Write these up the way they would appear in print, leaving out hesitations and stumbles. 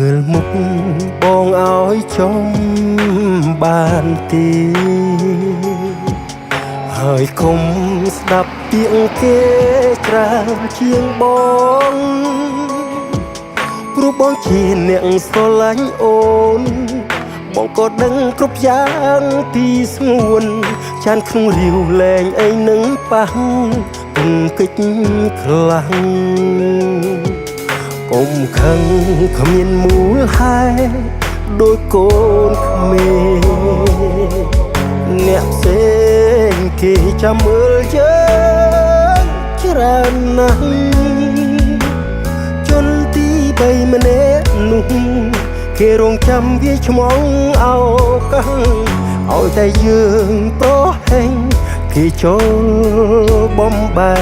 មើលមុខបងឲ្យចំបានទីហើយកុំស្ដាប់ពាក្យគេច្រើនជាងបងព្រោះបងជាអ្នកស្រឡាញ់អូនបងក៏ដឹងគ្រប់យ៉ាងពីស្ងួនចានក្នុងរាវលែងអីនឹងប៉ះពុំកិច្ចខ្លាំងកុំខឹងគ្មានមូលហេតុដោយកូនក្មេងអ្នកផ្សេងគេចាំមើលយើងច្រើនណាស់ជនទី3ម្នាក់នោះគេរងចាំវាឆ្មងអោកាំងឲ្យតែយើងប្រហែងគេចូលបំបែ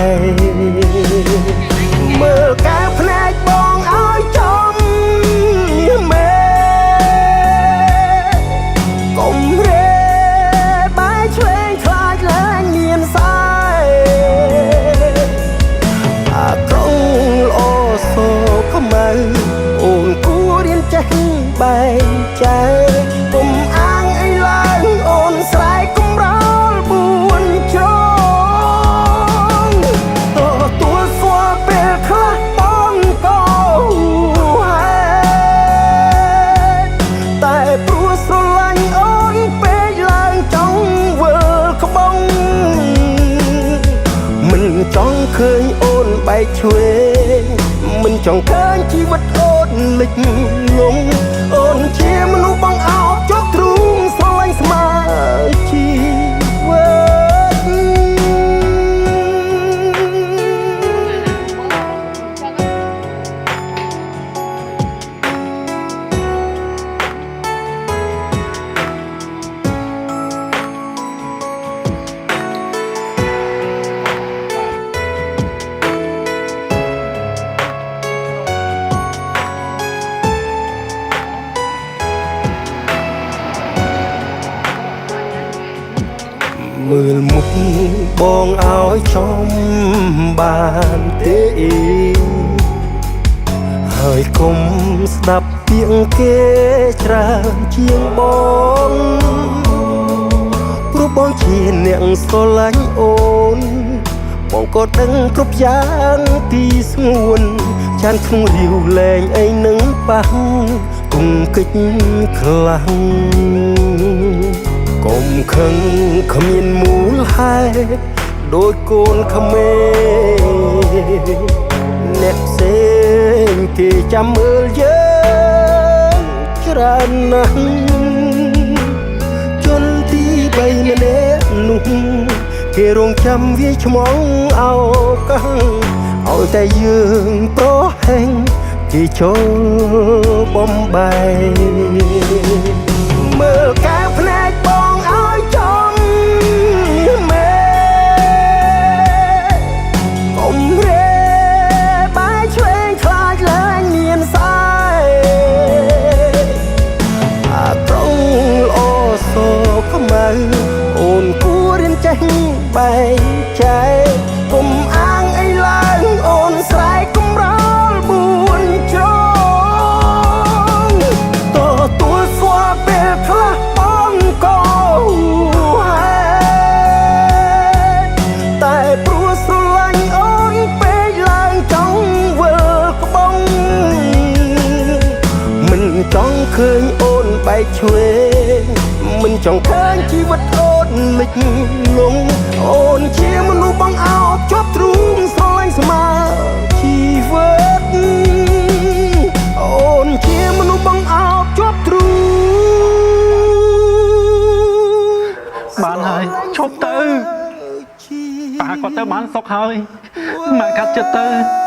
មើលការភ្នែកបងឲ្យចំមេកុំរេបាយឆ្វេងខ្លាចឡើងមានសាយអាក្រុងល្អសោខ្មៅអូនគួររៀនចេះបែងចែកកុំអាងអីឡើងអូនស្រែកកុំរល4ជ្រងទទួលស្គាល់ពេលខ្លះបងក៏ហេតុតែព្រោះស្រឡាញ់អូនពេកឡើងចង់វិលក្បូងមិនចង់ឃើញអូនបែកឆ្វេងមិនចង់ឃើញជីវិតអូនលិចលង់អូនជាមនុស្សបងអោបចុះទ្រូងស្រឡាញ់ស្មើជីវិតមើលមុខបងឲ្យចំបានទេហើយកុំស្ដាប់ពាក្យគេច្រើនជាងបងព្រោះបងជាអ្នកស្រឡាញ់អូនបងក៏ដឹងគ្រប់យ៉ាងពីស្ងួនចានក្នុងរាវលែងអីនឹងប៉ះគុំកិច្ចខ្លាំងកុំខឹងគ្មានមូលហេតុដោយកូនក្មេងអ្នកផ្សេងគេចាំមើលយើងច្រើនណាស់ជនទី3ម្នាក់នោះគេរងចាំវាឆ្មងអោកាំងឲ្យតែយើងប្រហែងគេចូលបំបែមើលការភ្នែកបងឲ្យចំមេកុំរេបាយឆ្វេងខ្លាចឡើងមានសាយអាក្រុងល្អសោខ្មៅអូនគួររៀនចេះបែងចែកកុំអាងអីឡើងអូនស្រែកកុំរល4ជ្រងទទួលស្គាល់ពេលខ្លះបងក៏ហេតុតែព្រោះស្រឡាញ់អូនពេកឡើងចង់វិលក្បូងមិនចង់ឃើញអូនបែកឆ្វេងមិនចង់ឃើញជីវិតអូនលិចលង់អូនជាមនុស្សបងអោបជាប់ទ្រូងស្រឡាញ់ស្មើជីវិតអូនជាមនុស្សបងអោបជាប់ទ្រូងបានហើយឈប់ទៅប៉ាគាត់ទៅបានសុខហើយម៉ែកាត់ចិត្តទៅ